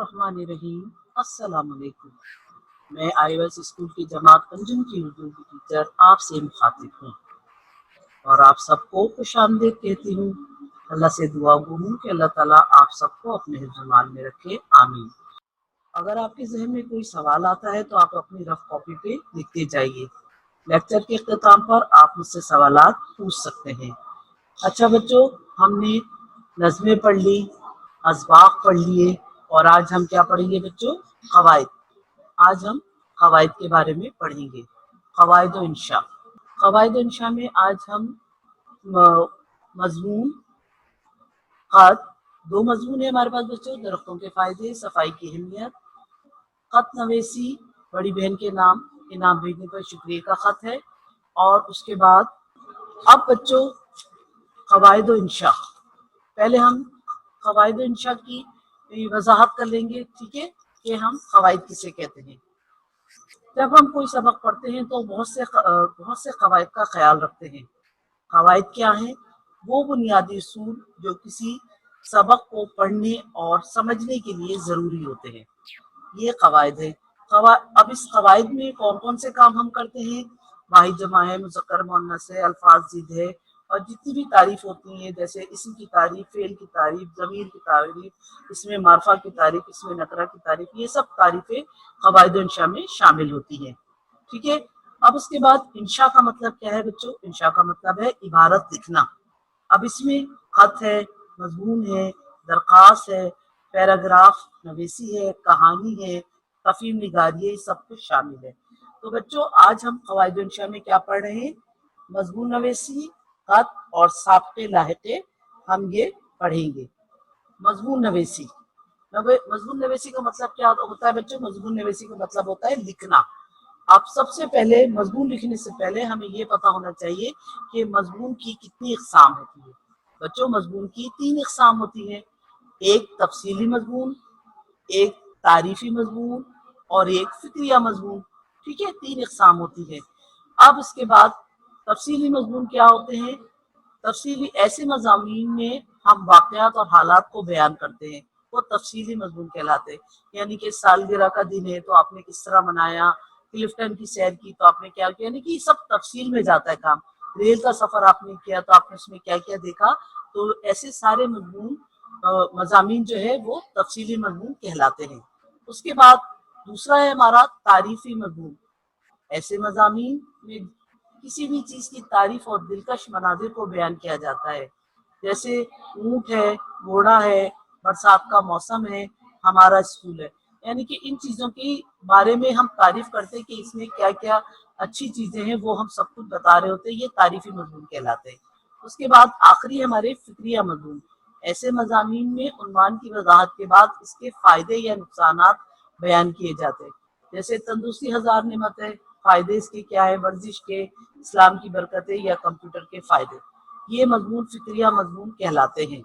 बिस्मिल्लाहिर्रहमानिर्रहीम। अस्सलाम वालेकुम। मैं आईवेस स्कूल की जमात अंजुम की उर्दू की टीचर आपसे मुखातिब हूँ और आप सबको खुशामदीद कहती हूँ। अल्लाह से दुआ गो हूँ कि अल्लाह ताला आप सबको अपने हिफ्ज़-ए-ईमान में रखे, आमीन। अगर आपके जहन में कोई सवाल आता है तो आप अपनी रफ कॉपी पे लिखते जाइए। लेक्चर के इख्तिताम पर आप मुझसे सवालात पूछ सकते हैं। अच्छा बच्चों, हमने नज़्में पढ़ ली, अस्बाक पढ़ लिए और आज हम क्या पढ़ेंगे बच्चों? क़वाइद। आज हम क़वाइद के बारे में पढ़ेंगे। क़वाइद व इंशा। क़वाइद व इंशा में आज हम मज़मून ख़त, दो मज़मून है हमारे पास बच्चों। दरख्तों के फ़ायदे, सफाई की अहमियत, ख़त नवेसी, बड़ी बहन के नाम इनाम भेजने पर शुक्रिया का ख़त है। और उसके बाद अब बच्चों क़वाइद व इंशा। पहले हम क़वाइद व इंशा की वजाहत कर लेंगे, ठीक है, कि हम क़वाइद किसे कहते हैं। जब हम कोई सबक पढ़ते हैं तो बहुत से क़वाइद का ख्याल रखते हैं। क़वाइद क्या हैं? वो बुनियादी उसूल जो किसी सबक को पढ़ने और समझने के लिए ज़रूरी होते हैं, ये क़वाइद है। अब इस क़वाइद में कौन कौन से काम हम करते हैं? वाहिद जमा है, मुज़क्कर मुअन्नस है, अल्फाज ज़िद है और जितनी भी तारीफ होती है, जैसे इस्म की तारीफ, फ़ेल की तारीफ, ज़मीर की तारीफ, इसमें मार्फा की तारीफ, इसमें नकरा की तारीफ, ये सब तारीफें क़वाइद इंशा में शामिल होती हैं, ठीक है। अब उसके बाद इंशा का मतलब क्या है बच्चों? इंशा का मतलब है इबारत लिखना। अब इसमें खत है, मजमून है, दरखास्त है, पैराग्राफ, नवेसी है, कहानी है, तफहीम निगारी है, सब कुछ शामिल है। तो बच्चों आज हम क़वाइद इंशा में क्या पढ़ रहे हैं? मजमून नवेसी, खत और साबिक़े लाहिक़े हम ये पढ़ेंगे। मजमून नवेसी। मजमून नवेसी का मतलब क्या होता है बच्चों? मजमून नवेसी का मतलब होता है लिखना। आप सबसे पहले मजमून लिखने से पहले हमें ये पता होना चाहिए कि मजमून की कितनी इक़साम होती है। बच्चों मजमून की 3 इक़साम होती है, एक तफसीली मजमून, एक तारीफी मजमून और एक फिक्रिया मजमून, ठीक है, 3 इक़साम होती है। अब इसके बाद तफसीली मजमून क्या होते हैं? तफसीली ऐसे मज़ामीन में हम वाक़यात और हालात को बयान करते हैं, वो तफसीली मजमून कहलाते हैं। यानी कि सालगिरह का दिन है तो आपने किस तरह मनाया, क्लिफ्टन की सैर की तो आपने क्या किया, यानी कि सब तफसील में जाता है काम। रेल का सफ़र आपने किया तो आपने उसमें क्या क्या देखा। तो ऐसे सारे मजमून मज़ामीन जो है वो तफसीली मजमून कहलाते हैं। उसके बाद दूसरा है हमारा तारीफी मजमून। ऐसे मज़ामीन में किसी भी चीज़ की तारीफ और दिलकश मनाजिर को बयान किया जाता है, जैसे ऊँट है, घोड़ा है, बरसात का मौसम है, हमारा स्कूल है। यानी कि इन चीज़ों के बारे में हम तारीफ करते हैं कि इसमें क्या क्या अच्छी चीज़ें हैं, वो हम सब कुछ बता रहे होते हैं, ये तारीफी मजमून कहलाते हैं। उसके बाद आखिरी हमारे फिक्रिया मजमून। ऐसे मज़ामीन में उन्वान की वजाहत के बाद इसके फ़ायदे या नुकसानात बयान किए जाते हैं, जैसे तंदुरुस्ती हज़ार नेमत है, फ़ायदे इसके क्या है, वर्जिश के, इस्लाम की बरकतें या कंप्यूटर के फ़ायदे, ये मजमून फिक्रिया मजमून कहलाते हैं।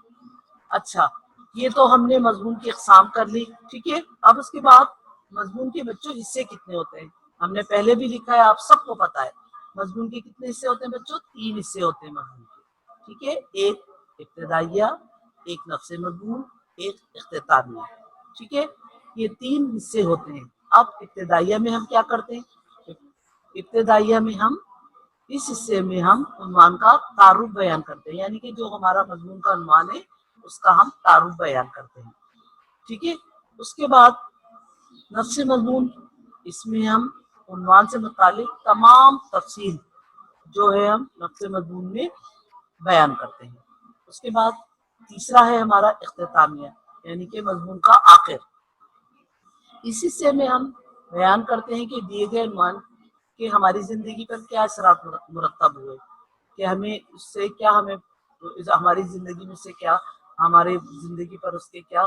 अच्छा, ये तो हमने मजमून की अक़साम कर ली, ठीक है। अब उसके बाद मजमून के बच्चों हिस्से कितने होते हैं? हमने पहले भी लिखा है, आप सबको पता है। मजमून के कितने हिस्से होते हैं बच्चों? 3 हिस्से होते हैं मजमून के, ठीक है। एक इब्तिदाइया, एक नफ्से मजमून, एक इख्तितामिया, ठीक है। ये 3 हिस्से होते हैं। अब इब्तिदाइया में हम क्या करते हैं? इब्तिदाइया में हम इस हिस्से में हम उन्वान का तारुफ बयान करते हैं, यानी कि जो हमारा मजमून का उन्वान है उसका हम तारुफ बयान करते हैं, ठीक है। उसके बाद नफ्स मजमून, इसमें हम उन्वान से मुतालिक तमाम तफसील जो है हम नफ्स मजमून में बयान करते हैं। उसके बाद तीसरा है हमारा इख्तितामिया, यानी कि मजमून का आखिर। इस हिस्से में हम बयान करते हैं कि दिए गए उन्वान कि हमारी ज़िंदगी पर क्या असरात मुरत्तब हुए, कि हमें उससे क्या, हमें हमारी ज़िंदगी में से क्या, हमारे ज़िंदगी पर उसके क्या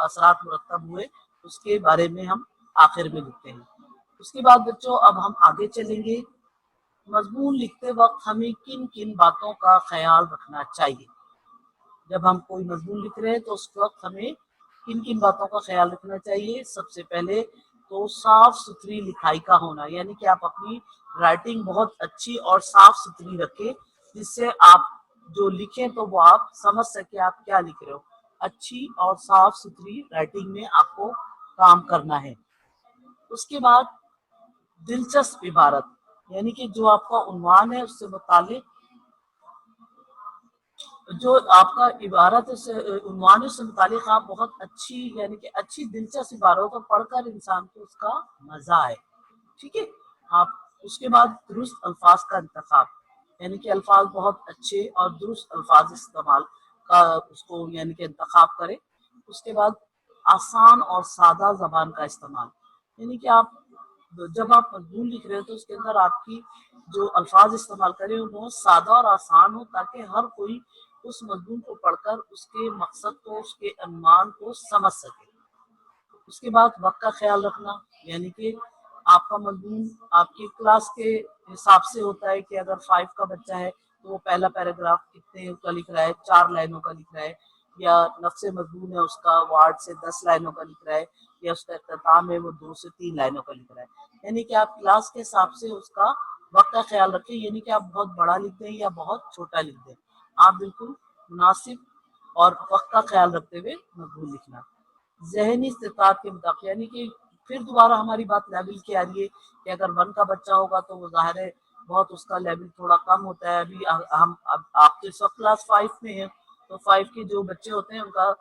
असरात मुरत्तब हुए, उसके बारे में हम आखिर में लिखते हैं। उसके बाद बच्चों अब हम आगे चलेंगे। मजमून लिखते वक्त हमें किन किन बातों का ख्याल रखना चाहिए? जब हम कोई मजमून लिख रहे हैं तो उस वक्त हमें किन किन बातों का ख्याल रखना चाहिए? सबसे पहले तो साफ सुथरी लिखाई का होना, यानी कि आप अपनी राइटिंग बहुत अच्छी और साफ सुथरी रखें, जिससे आप जो लिखें तो वो आप समझ सके आप क्या लिख रहे हो। अच्छी और साफ सुथरी राइटिंग में आपको काम करना है। उसके बाद दिलचस्प इबारत, यानी कि जो आपका उन्वान है उससे मुतालिक जो आपका इबारत से उन्वान से मुतालिक आप बहुत अच्छी यानी कि अच्छी दिलचस्प इबारत को पढ़कर इंसान को उसका मजा आए। ठीक है। आप उसके बाद दुरुस्त अल्फाज का इंतखाब, यानी कि अल्फाज बहुत अच्छे और दुरुस्त अल्फाज इस्तेमाल का उसको यानी कि इंतखाब करें। उसके बाद आसान और सादा जबान का इस्तेमाल, यानी कि आप जब आप मजमून लिख रहे हो तो उसके अंदर आपकी जो अल्फाज इस्तेमाल करें वो बहुत सादा और आसान हो, ताकि हर कोई उस मजमून को पढ़कर उसके मकसद को, उसके अनुमान को समझ सके। उसके बाद वक्त का ख्याल रखना, यानी कि आपका मजमून आपकी क्लास के हिसाब से होता है कि अगर 5 का बच्चा है तो वो पहला पैराग्राफ कितने का लिख रहा है, 4 लाइनों का लिख रहा है, या नफ्से मजमून है उसका वार्ड से 10 लाइनों का लिख रहा है, या उसका इख्तिताम है वो 2 से 3 लाइनों का लिख रहा है। यानी कि आप क्लास के हिसाब से उसका वक्त का ख्याल रखें, यानी कि आप बहुत बड़ा लिख दें या बहुत छोटा लिख दें, आप बिल्कुल मुनासिब और वक्त का ख्याल रखते हुए मजमून लिखना। ज़हनी इस्तिताअत के मुताबिक, यानी कि फिर दोबारा हमारी बात लेवल की आ रही है कि अगर 1 का बच्चा होगा तो वो ज़ाहिर है बहुत उसका लेवल थोड़ा कम होता है। अभी हम अब आप तो इस वक्त क्लास 5 में हैं, तो 5 के जो बच्चे होते हैं उनका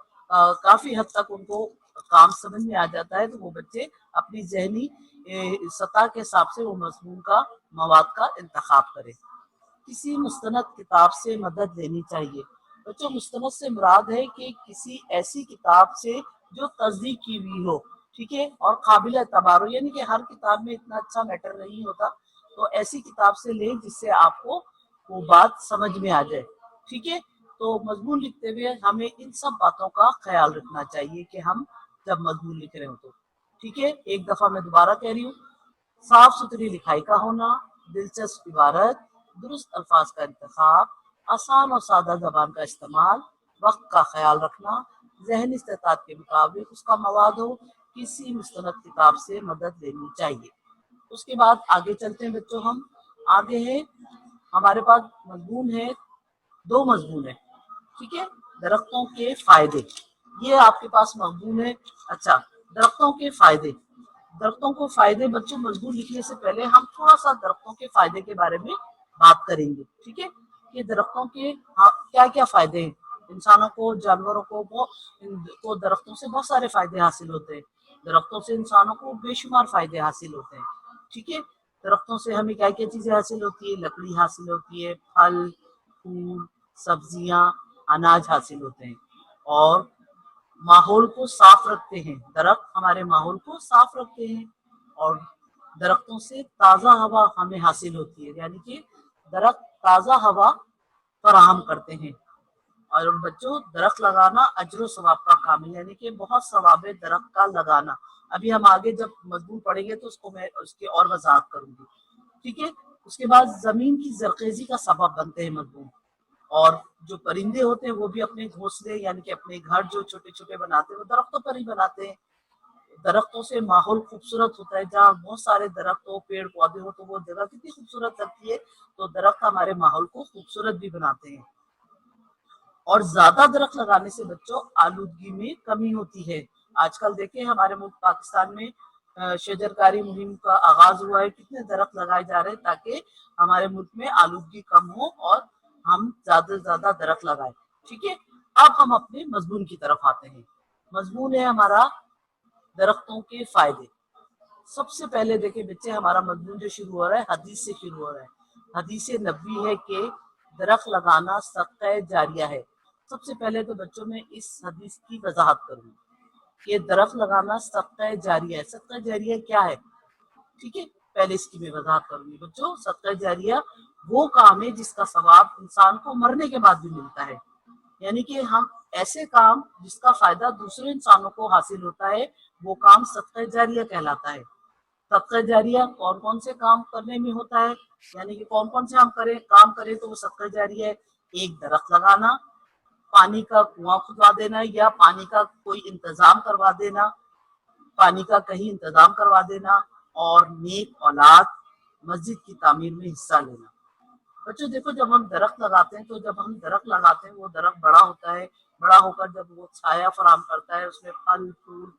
काफ़ी हद तक उनको काम समझ में आ जाता है, तो वो बच्चे अपनी ज़हनी सतह के हिसाब से वो मज़मून का मवाद का इंतखाब करें। किसी मुस्तनद किताब से मदद लेनी चाहिए। बच्चों, मुस्तनद से मुराद है कि किसी ऐसी किताब से जो तस्दीक की हुई हो, ठीक है, और काबिल एतबार हो, यानी कि हर किताब में इतना अच्छा मैटर नहीं होता, तो ऐसी किताब से लें जिससे आपको वो बात समझ में आ जाए। ठीक है। तो मजमून लिखते हुए हमें इन सब बातों का ख्याल रखना चाहिए कि हम जब मजमून लिख रहे हो तो। ठीक है, एक दफा मैं दोबारा कह रही हूँ, साफ सुथरी लिखाई का होना, दिलचस्प इबारत, दुरुस्त अल्फाज का इंतखाब, आसान और सादा जबान का इस्तेमाल, वक्त का ख्याल रखना, जहनी इस्तेताअत के मुताबिक उसका मवाद हो, किसी मुस्तनद किताब से मदद लेनी चाहिए। उसके बाद आगे चलते हैं बच्चों, हम आगे है हमारे पास मजमून है, 2 मजमून है। ठीक है। दरख्तों के फायदे, ये आपके पास मजमून है। अच्छा, दरख्तों के फायदे, दरख्तों को फायदे बच्चों मजबूत लिखने से पहले हम थोड़ा सा दरख्तों के फायदे के बारे में बात करेंगे। ठीक है, कि दरख्तों के क्या क्या फायदे हैं। इंसानों को, जानवरों को, वो दरख्तों से बहुत सारे फायदे हासिल होते हैं। दरख्तों से इंसानों को बेशुमार फायदे हासिल होते हैं। ठीक है। दरख्तों से हमें क्या क्या चीजें हासिल होती है, लकड़ी हासिल होती है, फल, फूल, सब्जियां, अनाज हासिल होते हैं, और माहौल को साफ रखते हैं। दरख्त हमारे माहौल को साफ रखते हैं, और दरख्तों से ताज़ा हवा हमें हासिल होती है, यानी कि दरख्त ताज़ा हवा फराहम करते हैं। और बच्चों, दरख्त लगाना अजर सवाब का काम है, यानी कि बहुत सवाब है दरख्त का लगाना। अभी हम आगे जब मजमून पढ़ेंगे तो उसको मैं उसकी और वजाहत करूंगी। ठीक है। उसके बाद जमीन की जरखेजी का सबब बनते हैं मजमून, और जो परिंदे होते हैं वो भी अपने घोंसले यानी कि अपने घर जो छोटे छोटे बनाते हैं वो दरख्तों पर ही बनाते हैं। दरख्तों से माहौल खूबसूरत होता है, जहाँ बहुत सारे दरख्त हो, पेड़ पौधे हो, तो वो जगह कितनी खूबसूरत लगती है। तो दरख्त हमारे माहौल को खूबसूरत भी बनाते हैं। और ज्यादा दरख्त लगाने से बच्चों आलूदगी में कमी होती है। आजकल देखें हमारे मुल्क पाकिस्तान में शजरकारी मुहिम का आगाज हुआ है, कितने दरख्त लगाए जा रहे हैं ताकि हमारे मुल्क में आलूदगी कम हो और हम ज्यादा से ज्यादा दरख्त लगाए। ठीक है। अब हम अपने मजमून की तरफ आते हैं। मजमून है हमारा दरख्तों के फायदे। सबसे पहले देखें बच्चे, हमारा मजमून जो शुरू हो रहा है हदीस से शुरू हो रहा है। हदीस नबी है कि दरख्त लगाना सदका जारिया है। सबसे पहले तो बच्चों में इस हदीस की वजाहत करूंगी कि दरख्त लगाना सदका जारिया है। सदका जारिया क्या है? ठीक है, पहले इसकी मैं वजाहत करूंगी। बच्चों, सदका जारिया वो काम है जिसका सवाब इंसान को मरने के बाद भी मिलता है, यानी कि हम ऐसे काम जिसका फायदा दूसरे इंसानों को हासिल होता है, वो काम सदका जारिया कहलाता है। सदका जारिया कौन कौन से काम करने में होता है, यानी कि कौन कौन से हम काम करें तो वो सदका जारिया है। एक, दरख्त लगाना, पानी का कुआं खुदवा देना या पानी का कोई इंतजाम करवा देना, पानी का कहीं इंतजाम करवा देना, और नेक औलाद, मस्जिद की तामीर में हिस्सा लेना। बच्चों देखो, जब हम दरख्त लगाते हैं तो जब हम दरख्त लगाते हैं वो दरख्त बड़ा होता है, बड़ा होकर जब वो छाया फराहम करता है, उसमें फल फूल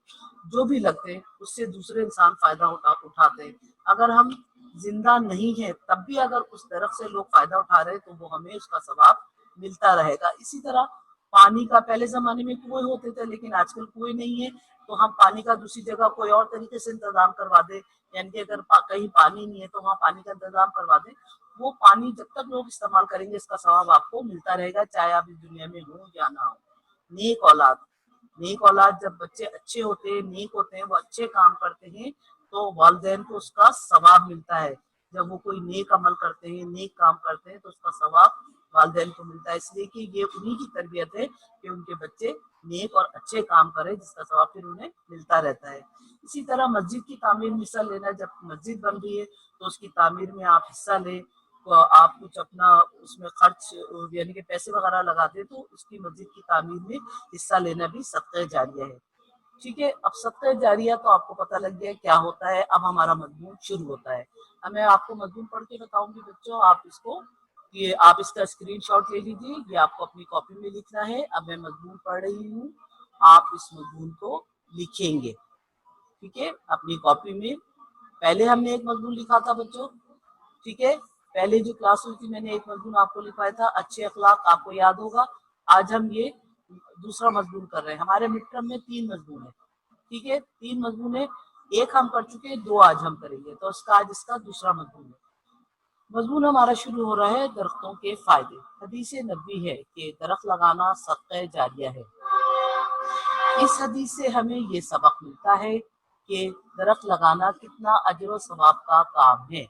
जो भी लगते हैं उससे दूसरे इंसान फायदा उठाते हैं। अगर हम जिंदा नहीं है तब भी अगर उस दरख्त से लोग फायदा उठा रहे हैं तो वो हमें उसका सवाब मिलता रहेगा। इसी तरह पानी का, पहले जमाने में कुएं होते थे लेकिन आजकल कुएं नहीं है, तो हम पानी का दूसरी जगह कोई और तरीके से इंतजाम करवा दे, यानी कि अगर कहीं पानी नहीं है तो वहाँ पानी का इंतजाम करवा दे। वो पानी जब तक लोग इस्तेमाल करेंगे इसका सवाब आपको मिलता रहेगा, चाहे आप इस दुनिया में हो या ना हो। नेक औलाद, नेक औलाद जब बच्चे अच्छे होते हैं, नेक होते हैं, वो अच्छे काम करते हैं तो वालिदैन को उसका सवाब मिलता है। जब वो कोई नेक अमल करते हैं, नेक काम करते हैं तो उसका सवाब वालिदैन को मिलता है, इसलिए कि ये उन्हीं की तरबियत है कि उनके बच्चे नेक और अच्छे काम करें जिसका सवाब फिर उन्हें मिलता रहता है। इसी तरह मस्जिद की तामीर में हिस्सा लेना, जब मस्जिद बन रही है तो उसकी तामीर में आप हिस्सा लें, तो आप कुछ अपना उसमें खर्च यानी कि पैसे वगैरह लगाते तो उसकी मस्जिद की तामीर में हिस्सा लेना भी सदका जारिया है। ठीक है, अब सदका जारिया तो आपको पता लग गया क्या होता है। अब हमारा मजमून शुरू होता है। अब मैं आपको मजमून पढ़ के बताऊंगी बच्चों, आप इसको, ये आप इसका स्क्रीनशॉट ले लीजिए, ये आपको अपनी कॉपी में लिखना है। अब मैं मजमून पढ़ रही हूँ, आप इस मजमून को लिखेंगे। ठीक है, अपनी कॉपी में। पहले हमने एक मजमून लिखा था बच्चों, ठीक है, पहले जो क्लास हुई थी मैंने एक मजमून आपको लिखवाया था, अच्छे अखलाक, आपको याद होगा। आज हम ये दूसरा मजमून कर रहे हैं। हमारे मिड टर्म में 3 मजमून है, ठीक है, 3 मजमून है। एक हम कर चुके हैं, 2 आज हम करेंगे, तो इसका आज इसका दूसरा मजमून है। मजमून हमारा शुरू हो रहा है, दरख्तों के फायदे। हदीस नबी है कि दरख्त लगाना सदका जारिया है। इस हदीस से हमें ये सबक मिलता है कि दरख्त लगाना कितना अजर व सवाब का काम है,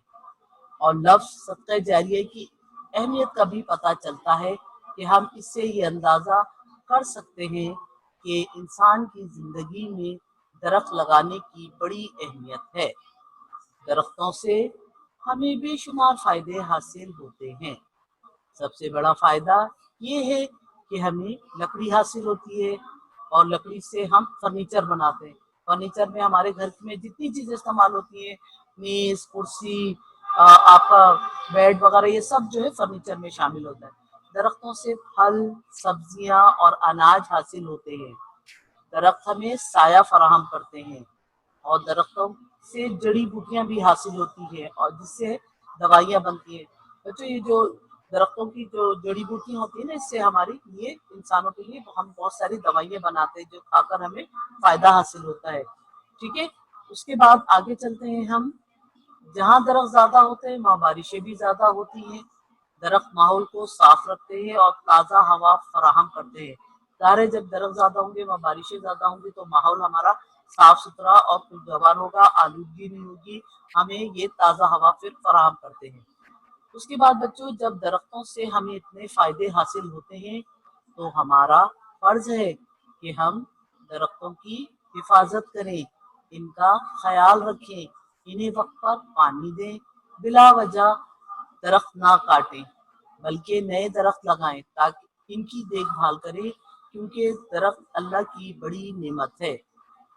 और लफ्ज सदका जारिया की अहमियत का भी पता चलता है कि हम इससे ये अंदाज़ा कर सकते हैं कि इंसान की ज़िंदगी में दरख्त लगाने की बड़ी अहमियत है। दरख्तों से हमें बेशुमार फ़ायदे हासिल होते हैं। सबसे बड़ा फ़ायदा ये है कि हमें लकड़ी हासिल होती है, और लकड़ी से हम फर्नीचर बनाते हैं। फर्नीचर में हमारे घर में जितनी चीज़ें इस्तेमाल होती हैं, मेज़, कुर्सी, आपका बेड वगैरह, ये सब जो है फर्नीचर में शामिल होता है। दरख्तों से फल, सब्जियां और अनाज हासिल होते हैं। दरख्त हमें साया फराहम करते हैं, और दरख्तों से जड़ी बूटियां भी हासिल होती है और जिससे दवाइयां बनती हैं। बच्चों, ये जो दरख्तों की जो जड़ी बूटियां होती है ना, इससे हमारी लिए इंसानों के लिए हम बहुत सारी दवाइयां बनाते हैं जो खाकर हमें फायदा हासिल होता है। ठीक है, उसके बाद आगे चलते हैं हम। जहाँ दरख्त ज्यादा होते हैं वहाँ बारिशें भी ज्यादा होती हैं। दरख्त माहौल को साफ रखते हैं और ताज़ा हवा फराहम करते हैं। ज़ाहिर है, जब दरख्त ज्यादा होंगे वहाँ बारिशें ज्यादा होंगी तो माहौल हमारा साफ सुथरा और खुशगवार होगा, आलूदगी नहीं होगी, हमें ये ताज़ा हवा फिर फराहम करते हैं। उसके बाद बच्चों, जब दरख्तों से हमें इतने फायदे हासिल होते हैं तो हमारा फर्ज है कि हम दरख्तों की हिफाजत करें, इनका ख्याल रखें, इन्हें वक्त पर पानी दें, बिला वजह दरख्त ना काटें, बल्कि नए दरख्त लगाएं ताकि इनकी देखभाल करें, क्योंकि दरख्त अल्लाह की बड़ी नेमत है।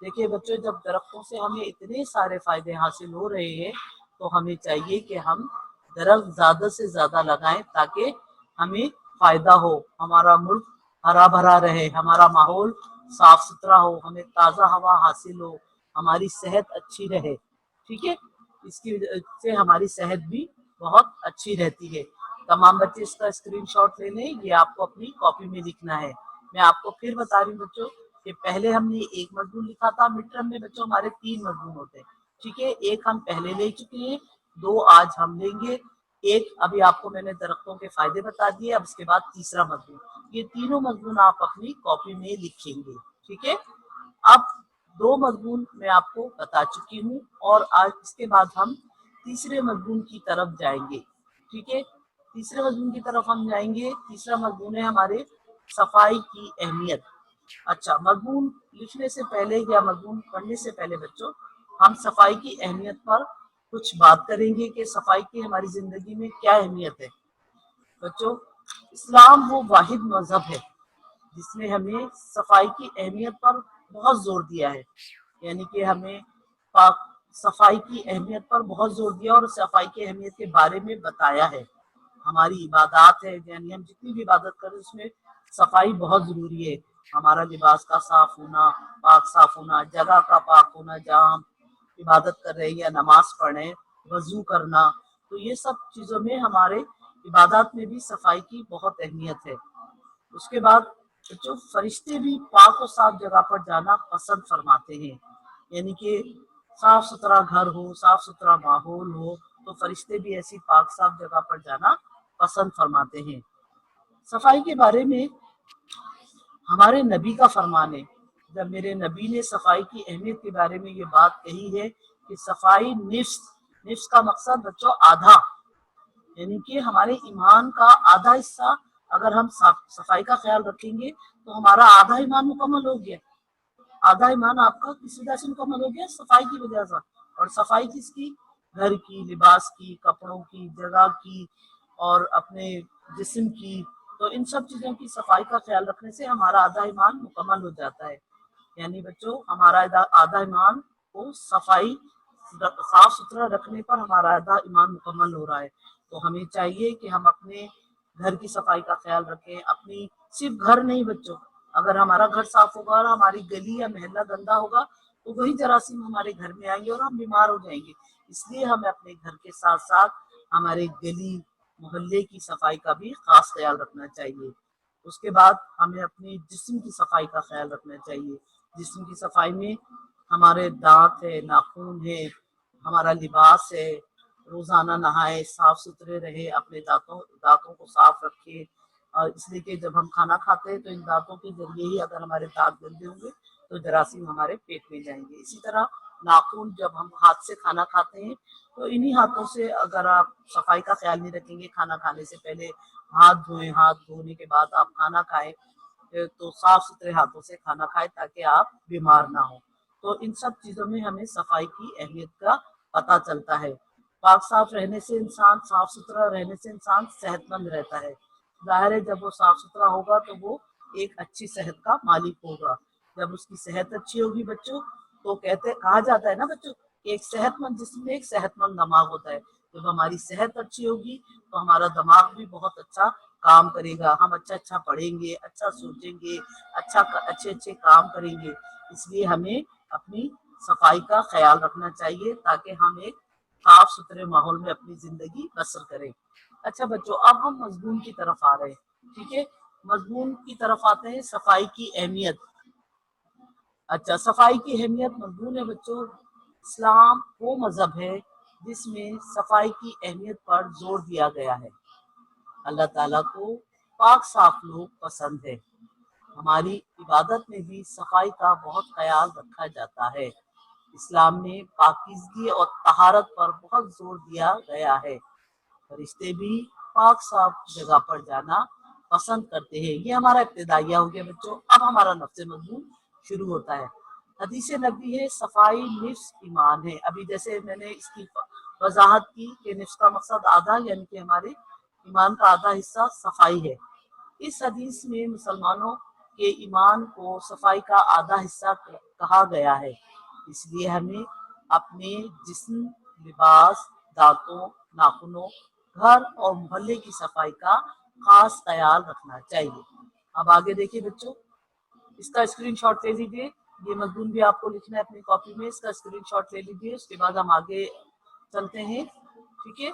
देखिए बच्चों, जब दरख्तों से हमें इतने सारे फायदे हासिल हो रहे हैं तो हमें चाहिए कि हम दरख्त ज्यादा से ज्यादा लगाएं ताकि हमें फायदा हो, हमारा मुल्क हरा भरा रहे, हमारा माहौल साफ सुथरा हो, हमें ताज़ा हवा हासिल हो, हमारी सेहत अच्छी रहे। ठीक है, इसकी वजह से हमारी सेहत भी बहुत अच्छी रहती है। तमाम बच्चे इसका स्क्रीनशॉट ले लें, ये आपको अपनी कॉपी में लिखना है। मैं आपको फिर बता रही हूँ बच्चों कि पहले हमने एक मजमून लिखा था। मिड टर्म में बच्चों हमारे 3 मजमून होते हैं, ठीक है, एक हम पहले ले चुके हैं, 2 आज हम लेंगे, एक अभी आपको मैंने दरख्तों के फायदे बता दिए। अब इसके बाद तीसरा मजमून, ये तीनों मजमून आप अपनी कॉपी में लिखेंगे। ठीक है, अब 2 मजमून मैं आपको बता चुकी हूँ और आज इसके बाद हम तीसरे मजमून की तरफ जाएंगे। ठीक है, तीसरे मजमून की तरफ हम जाएंगे। तीसरा मजमून है हमारे सफाई की अहमियत। अच्छा, मजमून लिखने से पहले या मजमून पढ़ने से पहले बच्चों, हम सफाई की अहमियत पर कुछ बात करेंगे कि सफाई की हमारी जिंदगी में क्या अहमियत है। बच्चों, इस्लाम वो वाहिद मजहब है जिसने हमें सफाई की अहमियत पर बहुत जोर दिया है, यानी कि हमें पाक सफाई की अहमियत पर बहुत जोर दिया और सफाई की अहमियत के बारे में बताया है। हमारी इबादत है, यानी हम जितनी भी इबादत करें उसमें सफाई बहुत जरूरी है। हमारा लिबास का साफ होना, पाक साफ होना, जगह का पाक होना जहाँ हम इबादत कर रहे हैं या नमाज पढ़ रहे हैं, वजू करना, तो ये सब चीजों में हमारे इबादत में भी सफाई की बहुत अहमियत है। उसके बाद जो फरिश्ते भी पाक और साफ जगह पर जाना पसंद फरमाते हैं, यानी कि साफ सुथरा घर हो, साफ सुथरा माहौल हो, तो फरिश्ते भी ऐसी पाक साफ जगह पर जाना पसंद फरमाते हैं। सफाई के बारे में हमारे नबी का फरमान है, जब मेरे नबी ने सफाई की अहमियत के बारे में ये बात कही है कि सफाई निफ्स का मकसद बच्चों आधा, यानी कि हमारे ईमान का आधा हिस्सा अगर हम सफाई का ख्याल रखेंगे तो हमारा आधा ईमान मुकम्मल हो गया। आधा ईमान आपका किस वजह से मुकम्मल हो गया? सफाई की वजह से। और सफाई किसकी? घर की, लिबास की, कपड़ों की, जगह की और अपने जिस्म की। तो इन सब चीजों की सफाई का ख्याल रखने से हमारा आधा ईमान मुकम्मल हो जाता है। यानी बच्चों हमारा आधा ईमान को सफाई साफ सुथरा रखने पर हमारा आधा ईमान मुकम्मल हो रहा है। तो हमें चाहिए कि हम अपने घर की सफाई का ख्याल रखें। अपनी सिर्फ घर नहीं बच्चों, अगर हमारा घर साफ होगा और हमारी गली या मोहल्ला गंदा होगा तो वही जरासीम हमारे घर में आएंगे और हम बीमार हो जाएंगे। इसलिए हमें अपने घर के साथ साथ हमारे गली मोहल्ले की सफाई का भी खास ख्याल रखना चाहिए। उसके बाद हमें अपने जिस्म की सफाई का ख्याल रखना चाहिए। जिस्म की सफाई में हमारे दांत है, नाखून है, हमारा लिबास है, रोजाना नहाए, साफ सुथरे रहे, अपने दांतों को साफ रखे। और इसलिए कि जब हम खाना खाते हैं तो इन दांतों के जरिए ही अगर हमारे दांत गंदे होंगे तो जरासीम हमारे पेट में जाएंगे। इसी तरह नाखून, जब हम हाथ से खाना खाते हैं तो इन्हीं हाथों से अगर आप सफाई का ख्याल नहीं रखेंगे, खाना खाने से पहले हाथ धोएं, हाथ धोने के बाद आप खाना खाएं, तो साफ सुथरे हाथों से खाना खाएं ताकि आप बीमार ना हो। तो इन सब चीजों में हमें सफाई की अहमियत का पता चलता है। पाक साफ रहने से इंसान, साफ सुथरा रहने से इंसान सेहतमंद रहता है। जाहिर है जब वो साफ सुथरा होगा तो वो एक अच्छी सेहत का मालिक होगा। जब उसकी सेहत अच्छी होगी बच्चों, तो कहा जाता है ना बच्चों, एक सेहतमंद जिस्म में एक सेहतमंद दिमाग होता है। जब हमारी सेहत अच्छी होगी तो हमारा दिमाग भी बहुत अच्छा काम करेगा, हम अच्छा पढ़ेंगे, अच्छा सोचेंगे, अच्छे अच्छे काम करेंगे। इसलिए हमें अपनी सफाई का ख्याल रखना चाहिए ताकि हम एक साफ सुथरे माहौल में अपनी जिंदगी बसर करें। अच्छा बच्चों, अब हम मजमून की तरफ आ रहे हैं। ठीक है, मजमून की तरफ आते हैं, सफाई की अहमियत। अच्छा, सफाई की अहमियत मजमून है बच्चों। इस्लाम वो मजहब है जिसमें सफाई की अहमियत पर जोर दिया गया है। अल्लाह ताला को पाक साफ लोग पसंद है। हमारी इबादत में भी सफाई का बहुत ख्याल रखा जाता है। इस्लाम में पाकीज़गी और तहारत पर बहुत जोर दिया गया है। फरिश्ते भी पाक साफ जगह पर जाना पसंद करते हैं। ये हमारा इब्तिदाइया हो गया बच्चों। अब हमारा नफ्स मजमून शुरू होता है। हदीस नबी है, सफाई निफ्स ईमान है। अभी जैसे मैंने इसकी वजाहत की कि निफ्स का मकसद आधा, यानी कि हमारे ईमान का आधा हिस्सा सफाई है। इस हदीस में मुसलमानों के ईमान को सफाई का आधा हिस्सा कहा गया है। इसलिए हमें अपने जिस्म, लिबास, दांतों, नाखूनों, घर और मोहल्ले की सफाई का खास ख्याल रखना चाहिए। अब आगे देखिए बच्चों, इसका स्क्रीनशॉट ले लीजिए। ये मजमून भी आपको लिखना है अपनी कॉपी में, इसका स्क्रीनशॉट ले लीजिए। उसके बाद हम आगे चलते हैं। ठीक है,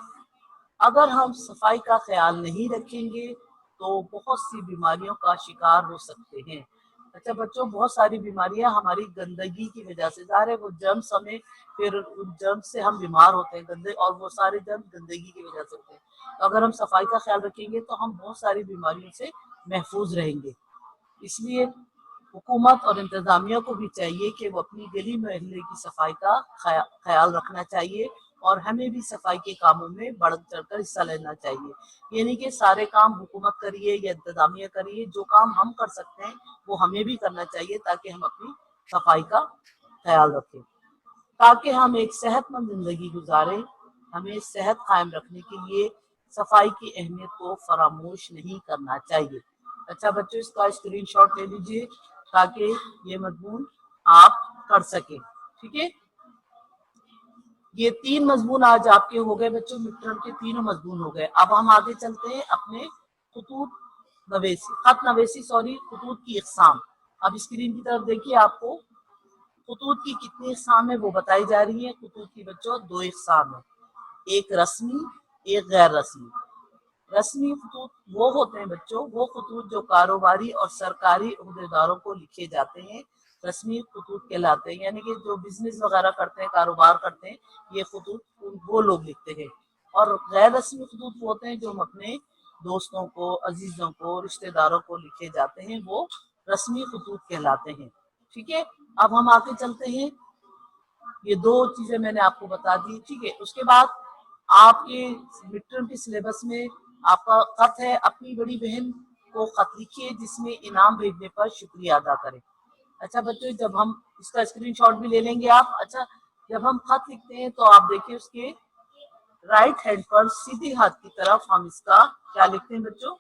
अगर हम सफाई का ख्याल नहीं रखेंगे तो बहुत सी बीमारियों का शिकार हो सकते हैं। अच्छा बच्चों, बहुत सारी बीमारियां हमारी गंदगी की वजह से, ज़ाहिर है वो जर्म्स हमें, फिर उन जर्म्स से हम बीमार होते हैं गंदे, और वो सारे जर्म्स गंदगी की वजह से होते हैं। तो अगर हम सफाई का ख्याल रखेंगे तो हम बहुत सारी बीमारियों से महफूज रहेंगे। इसलिए हुकूमत और इंतजामिया को भी चाहिए कि वो अपनी गली मोहल्ले की सफाई का ख्याल रखना चाहिए, और हमें भी सफाई के कामों में बढ़ चढ़कर हिस्सा लेना चाहिए। यानी कि सारे काम हुकूमत करिए या इंतजामिया करिए, जो काम हम कर सकते हैं वो हमें भी करना चाहिए ताकि हम अपनी सफाई का ख्याल रखें, ताकि हम एक सेहतमंद जिंदगी गुजारें। हमें सेहत कायम रखने के लिए सफाई की अहमियत को फरामोश नहीं करना चाहिए। अच्छा बच्चों, इसका स्क्रीनशॉट ले लीजिए ताकि ये मजमून आप कर सकें। ठीक है, ये 3 मजमून आज आपके हो गए बच्चों, मिड टर्म के तीनों मजमून हो गए। अब हम आगे चलते हैं अपने खत नवेसी खतूत की इकसाम। अब स्क्रीन की तरफ देखिए, आपको खतूत की कितनी इकसाम है वो बताई जा रही है। खतूत की बच्चों 2 इकसाम है, एक रस्मी, एक गैर रस्मी। रस्मी खतूत वो होते हैं बच्चों, वो खतूत जो कारोबारी और सरकारी उहदेदारों को लिखे जाते हैं, रस्मी खतूत कहलाते हैं। यानी कि जो बिजनेस वगैरह करते हैं, कारोबार करते हैं, ये खतूत वो लोग लिखते हैं। और गैर रस्मी खतूत वो होते हैं जो हम अपने दोस्तों को, अजीजों को, रिश्तेदारों को लिखे जाते हैं, वो रस्मी खतूत कहलाते हैं। ठीक है, अब हम आगे चलते हैं। ये 2 चीजें मैंने आपको बता दी। ठीक है, उसके बाद आपके मिड टर्म के सिलेबस में आपका खत है, अपनी बड़ी बहन को खत लिखिए जिसमें इनाम भेजने पर शुक्रिया अदा करें। अच्छा बच्चों, जब हम इसका स्क्रीनशॉट भी ले लेंगे आप। अच्छा, जब हम खत लिखते हैं तो आप देखिए उसके राइट हैंड पर सीधे हाथ की तरफ हम इसका क्या लिखते हैं बच्चों,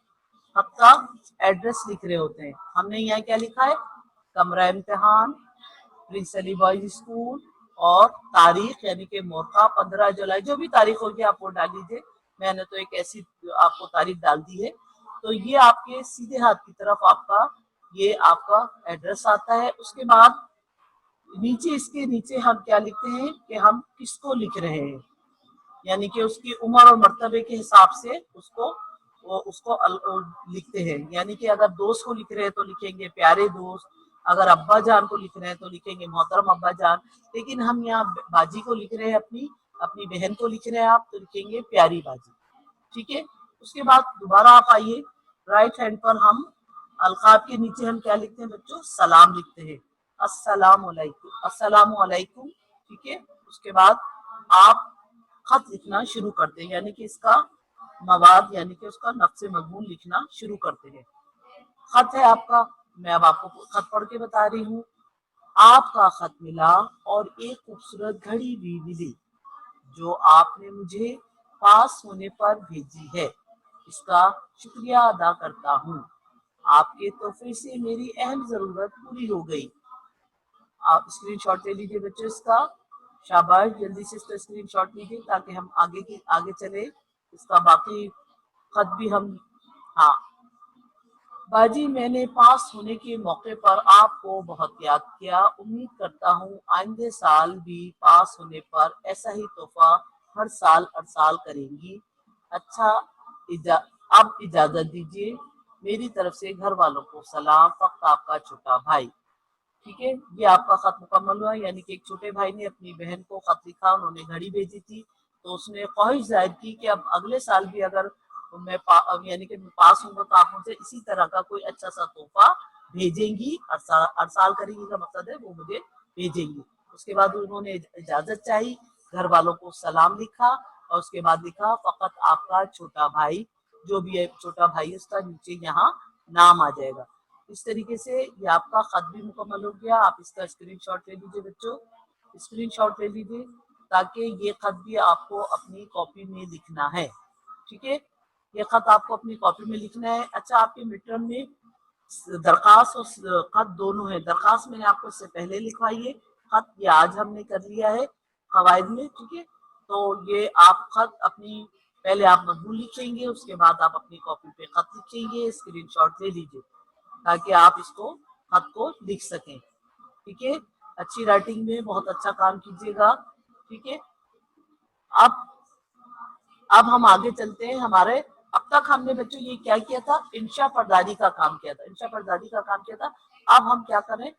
खत का एड्रेस लिख रहे होते हैं। हमने यहाँ क्या लिखा है, कमरा इम्तिहान, प्रिंस अली बॉयज स्कूल, और तारीख यानी कि मौका 15 जुलाई, जो भी तारीख होगी आप वो डाल लीजिए। मैंने तो एक ऐसी आपको तारीख डाल दी है। तो ये आपके सीधे हाथ की तरफ आपका ये आपका एड्रेस आता है। उसके बाद नीचे, इसके नीचे हम क्या लिखते हैं कि हम किसको लिख रहे हैं, यानी कि उसकी उम्र और मर्तबे के हिसाब से उसको लिखते हैं। यानी कि अगर दोस्त को लिख रहे हैं तो लिखेंगे प्यारे दोस्त, अगर अब्बा जान को लिख रहे हैं तो लिखेंगे मोहतरम अब्बा जान। लेकिन हम यहाँ बाजी को लिख रहे हैं, अपनी अपनी बहन को लिख रहे हैं आप, तो लिखेंगे प्यारी बाजी। ठीक है, उसके बाद दोबारा आप आइए, राइट हैंड पर हम अलकाब के नीचे हम क्या लिखते हैं बच्चों, सलाम लिखते हैं, अस्सलाम वालेकुम। ठीक है, उसके बाद आप खत लिखना शुरू करते हैं, यानी कि इसका मवाद यानी कि उसका नफ्स मजमून लिखना शुरू करते हैं। खत है आपका, मैं अब आपको खत पढ़ के बता रही हूँ। आपका खत मिला और एक खूबसूरत घड़ी भी मिली जो आपने मुझे पास होने पर भेजी है, इसका शुक्रिया अदा करता हूँ। आपके तोहफे से मेरी अहम जरूरत पूरी हो गई। आप स्क्रीनशॉट ले लीजिए बच्चों इसका, शाबाश, जल्दी से इसका स्क्रीनशॉट लीजिए ताकि हम आगे चले। इसका बाकी खत भी हम, हाँ बाजी, मैंने पास होने के मौके पर आपको बहुत याद किया। उम्मीद करता हूँ आइंदे साल भी पास होने पर ऐसा ही तोहफा हर साल अरसाल करेंगी। अच्छा, अब इजाजत दीजिए, मेरी तरफ से घर वालों को सलाम, फक्त आपका छोटा भाई। ठीक है, ये आपका खत मुकम्मल हुआ। यानी कि एक छोटे भाई ने अपनी बहन को खत लिखा, उन्होंने घड़ी भेजी थी, तो उसने ख्वाहिश जाहिर की कि अब अगले साल भी अगर यानी कि मैं पास हूँ तो आप मुझे इसी तरह का कोई अच्छा सा तोहफा भेजेंगी, अरसाल करेंगी का मतलब है वो मुझे भेजेंगी। उसके बाद उन्होंने इजाजत चाही, घर वालों को सलाम लिखा, और उसके बाद लिखा फकत आपका छोटा भाई, जो भी है छोटा भाई उसका नीचे यहाँ नाम आ जाएगा। इस तरीके से ये आपका खत भी मुकम्मल हो गया। आप इसका स्क्रीनशॉट ले लीजिए बच्चों, स्क्रीनशॉट ले लीजिए ताकि ये खत भी आपको अपनी कॉपी में लिखना है। ठीक है, ये खत आपको अपनी कॉपी में लिखना है। अच्छा, आपके मिड टर्म में दरखास्त और खत दोनों है। दरखास्त मैंने आपको इससे पहले लिखवाई है, खत ये आज हमने कर लिया है कवायद में। ठीक है, तो ये आप खत अपनी पहले आप मजमून लिखेंगे, उसके बाद आप अपनी कॉपी पे खत लिखेंगे, स्क्रीनशॉट ले लीजिए ताकि आप इसको खत को लिख सकें। ठीक है, अच्छी राइटिंग में बहुत अच्छा काम कीजिएगा। ठीक है, अब हम आगे चलते हैं। हमारे अब तक हमने बच्चों ये क्या किया था, इंशा पर्दादी का काम किया था, इंशा पर्दादी का काम किया था। अब हम क्या करें,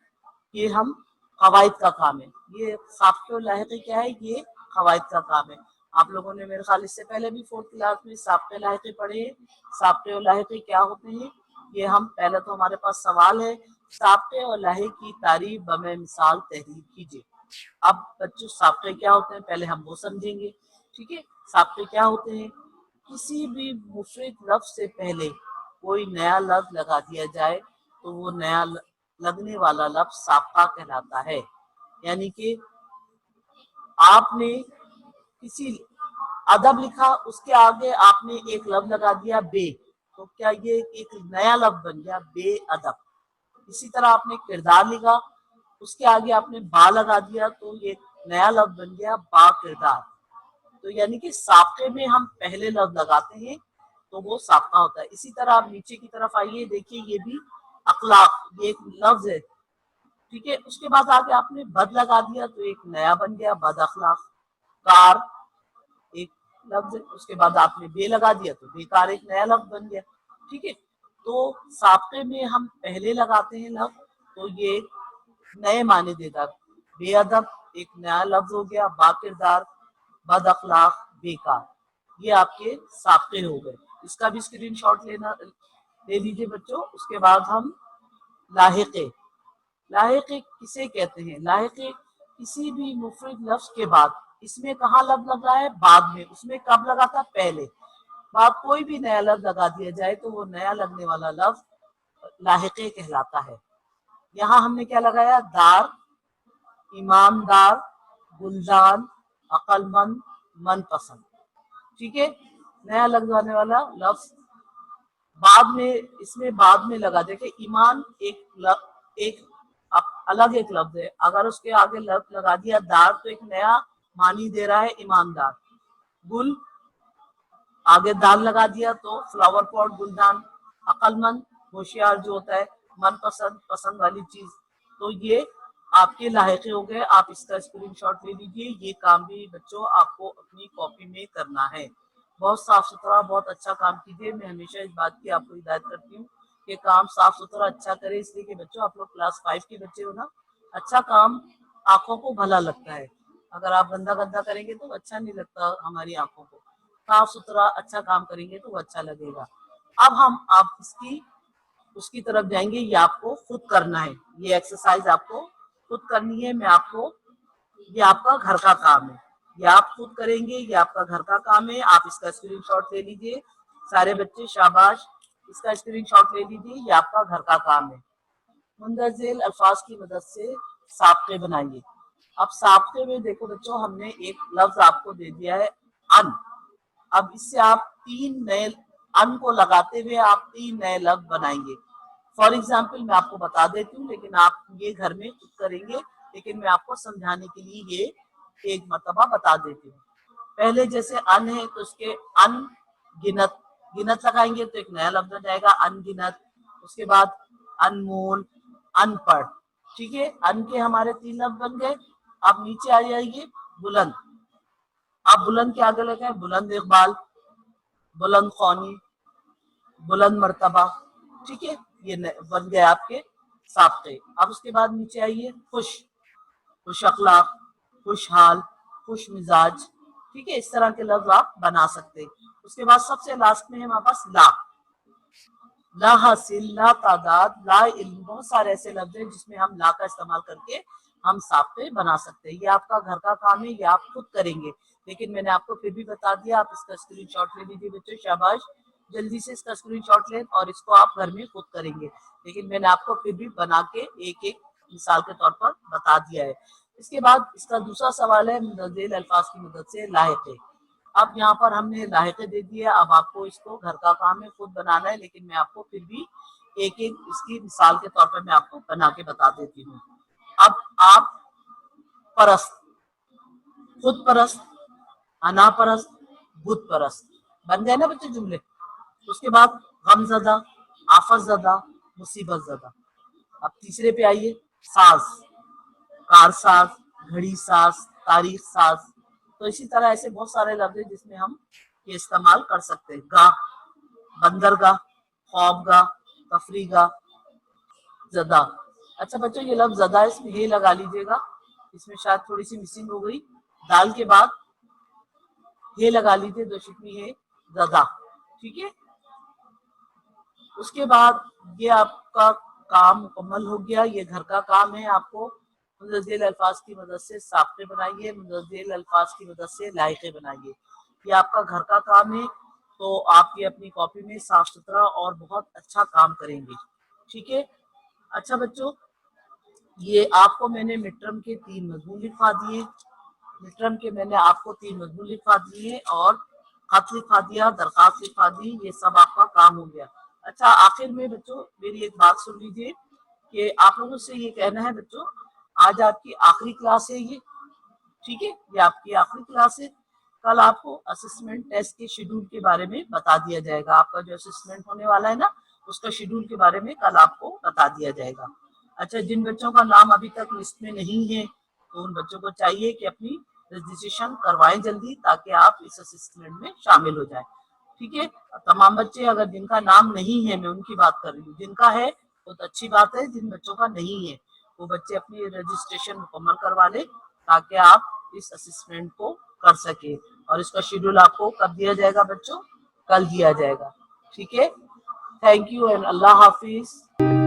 ये हम कवायद का काम है। ये साब्क़े और लाहिक़े क्या है, ये कवायद का काम है। आप लोगों ने मेरे ख्याल इससे पहले भी 4th क्लास में साब्क़े लाहिक़े पढ़े हैं। साब्क़े और लाहिक़े क्या होते हैं, ये हम पहले तो हमारे पास सवाल है, साब्क़े और लाहिक़ की तारीफ बमे मिसाल तहरीर कीजिए। अब बच्चों साब्क़े क्या होते हैं पहले हम वो समझेंगे। ठीक है, साब्क़े क्या होते हैं, किसी भी मुफरद लफ्ज़ से पहले कोई नया लफ्ज़ लगा दिया जाए तो वो नया लगने वाला लफ्ज़ साब्क़ा कहलाता है। यानी कि आपने किसी अदब लिखा, उसके आगे आपने एक लफ्ज़ लगा दिया बे, तो क्या ये एक नया लफ्ज़ बन गया बे अदब। इसी तरह आपने किरदार लिखा, उसके आगे आपने बा लगा दिया तो ये नया लफ्ज बन गया बा किरदार। तो यानी कि साबके में हम पहले लफ्ज लगाते हैं तो वो साबका होता है। इसी तरह आप नीचे की तरफ आइए, देखिए ये भी अखलाक, ये एक लफ्ज है, ठीक है। उसके बाद आगे आपने बद लगा दिया तो एक नया बन गया बद अखलाक। कार एक लफ्ज है, उसके बाद आपने बे लगा दिया तो बेकार एक नया लफ्ज बन गया, ठीक है। तो साबके में हम पहले लगाते हैं लफ्ज तो ये नए माने देगा। बेअदब एक नया लफ्ज हो गया, बाकिरदार, बद अखलाक, बेकार, ये आपके साबके हो गए। इसका भी स्क्रीनशॉट ले लीजिए बच्चों। उसके बाद हम लाहिके, लाहिके किसे कहते हैं? लाहिके किसी भी मुफरद लफ्ज के बाद, इसमें कहाँ लफ्ज लगा है? बाद में। उसमें कब लगा था? पहले। बाद कोई भी नया लफ्ज लगा दिया जाए तो वो नया लगने वाला लफ्ज लाहिके कहलाता है। यहाँ हमने क्या लगाया? दार, ईमानदार, गुलजान, अक्लमंद, मनपसंद, ठीक है। नया लगने वाला लफ्ज बाद में, इसमें बाद में लगा। देखिए ईमान एक अलग एक लफ्ज है, अगर उसके आगे लफ्ज लगा दिया दार तो एक नया मानी दे रहा है ईमानदार। गुल आगे दाल लगा दिया तो फ्लावर पॉट, गुलदान। अक्लमंद होशियार जो होता है, मनपसंद पसंद वाली चीज। तो ये आपके लाहिके हो गए। आप इसका स्क्रीनशॉट ले लीजिए। ये काम भी बच्चों आपको अपनी कॉपी में करना है। बहुत साफ सुथरा, बहुत अच्छा काम कीजिए। मैं हमेशा इस बात की आपको हिदायत करती हूँ कि काम साफ सुथरा अच्छा करे, इसलिए कि बच्चों आप लोग क्लास 5 के बच्चे हो ना। अच्छा काम आंखों को भला लगता है, अगर आप गंदा गंदा करेंगे तो अच्छा नहीं लगता हमारी आंखों को। साफ सुथरा अच्छा काम करेंगे तो वो अच्छा लगेगा। अब हम आप इसकी उसकी तरफ जाएंगे। ये आपको खुद करना है, ये एक्सरसाइज आपको खुद करनी है। मैं आपको, ये आपका घर का काम है, ये आप खुद करेंगे, ये आपका घर का काम है। आप इसका स्क्रीनशॉट ले लीजिए सारे बच्चे, शाबाश, इसका स्क्रीनशॉट ले लीजिए। ये आपका घर का काम है। मुंदरजेल अल्फाज की मदद से साबके बनाइए। अब साबके में देखो बच्चों, हमने एक लफ्ज आपको दे दिया है अन। अब इससे आप तीन नए अन को लगाते हुए आप तीन नए लफ्ज बनाएंगे। फॉर एग्जाम्पल मैं आपको बता देती हूँ, लेकिन आप ये घर में खुद करेंगे, लेकिन मैं आपको समझाने के लिए ये एक मर्तबा बता देती हूँ। पहले जैसे अन है तो उसके अन गिनत, गिनत लगाएंगे तो एक नया लफ्ज आ जाएगा अनगिनत। उसके बाद अनमोल, अनपढ़, ठीक है। अन के हमारे तीन लफ्ज बन गए। अब नीचे आ जाइए बुलंद। आप बुलंद के आगे लगे बुलंद इकबाल, बुलंद खौनी, बुलंद मर्तबा, ठीक है। ये बन गए आपके साबके। अब उसके बाद नीचे आइए खुश, खुश अखलाक, खुशहाल, खुश मिजाज, ठीक है। इस तरह के लफ्ज आप बना सकते हैं। उसके बाद सबसे लास्ट में है हमारे पास ला, ला हासिल, ला तादाद, ला इल्म। बहुत सारे ऐसे लफ्ज हैं जिसमें हम ला का इस्तेमाल करके हम साबके बना सकते हैं। ये आपका घर का काम है, ये आप खुद करेंगे, लेकिन मैंने आपको फिर भी बता दिया। आप इसका स्क्रीनशॉट ले लीजिए बच्चों, शाबाश, जल्दी से इसका स्क्रीनशॉट लें और इसको आप घर में खुद करेंगे, लेकिन मैंने आपको फिर भी बना के एक एक मिसाल के तौर पर बता दिया है। इसके बाद इसका दूसरा सवाल है मुंदरजेल अल्फाज की मदद से लाहिके। अब यहाँ पर हमने लाहिके दे दिया। अब आपको इसको घर का काम है, खुद बनाना है, लेकिन मैं आपको फिर भी एक एक इसकी मिसाल के तौर पर मैं आपको बना के बता देती हूँ। अब आप परस्त, खुद परस्त, अना परस्त, बुत परस्त बन गए ना बच्चे जुमले। उसके बाद गमजदा, आफत ज़दा, मुसीबत ज़दा। अब तीसरे पे आइए साज, कारसाज, घड़ी साज, तारीख साज। तो इसी तरह ऐसे बहुत सारे लफ्ज हैं जिसमें हम ये इस्तेमाल कर सकते हैं। गाह, बंदरगाह, ख्वाबगाह, तफरीगाह, जदा। अच्छा बच्चों ये लफ्ज जदा, इसमें ये लगा लीजिएगा, इसमें शायद थोड़ी सी मिसिंग हो गई। दाल के बाद ये लगा लीजिए, दो शिकमी है जदा, ठीक है। उसके बाद ये आपका काम मुकम्मल हो गया। ये घर का काम है। आपको मुंदरजेल अल्फाज की मदद से साबके बनाइए, मुंदरजेल अल्फाज की मदद से लायके बनाइए। ये आपका घर का काम है, तो आप ये अपनी कॉपी में साफ सुथरा और बहुत अच्छा काम करेंगे, ठीक है। अच्छा बच्चों, ये आपको मैंने मिड टर्म के 3 मजमून लिखवा दिए। मिड टर्म के मैंने आपको 3 मजमून लिखवा दिए और खत लिखवा दिया, दरखास्त लिखवा दी। ये सब आपका काम हो गया। अच्छा आखिर में बच्चों मेरी एक बात सुन लीजिए कि आप लोगों से ये कहना है बच्चों, आज आपकी आखिरी क्लास है ये, ठीक है, ये आपकी आखिरी क्लास है। कल आपको असेसमेंट टेस्ट के शेड्यूल के बारे में बता दिया जाएगा। आपका जो असेसमेंट होने वाला है ना, उसका शेड्यूल के बारे में कल आपको बता दिया जाएगा। अच्छा, जिन बच्चों का नाम अभी तक लिस्ट में नहीं है, तो उन बच्चों को चाहिए कि अपनी रजिस्ट्रेशन करवाएं जल्दी, ताकि आप इस असेसमेंट में शामिल हो जाएं। ठीक है, तमाम बच्चे, अगर जिनका नाम नहीं है, मैं उनकी बात कर रही हूँ, जिनका है बहुत अच्छी बात है, जिन बच्चों का नहीं है वो बच्चे अपनी रजिस्ट्रेशन मुकम्मल करवा ले, ताकि आप इस असेसमेंट को कर सके। और इसका शेड्यूल आपको कब दिया जाएगा बच्चों? कल दिया जाएगा। ठीक है, thank you and Allah Hafiz.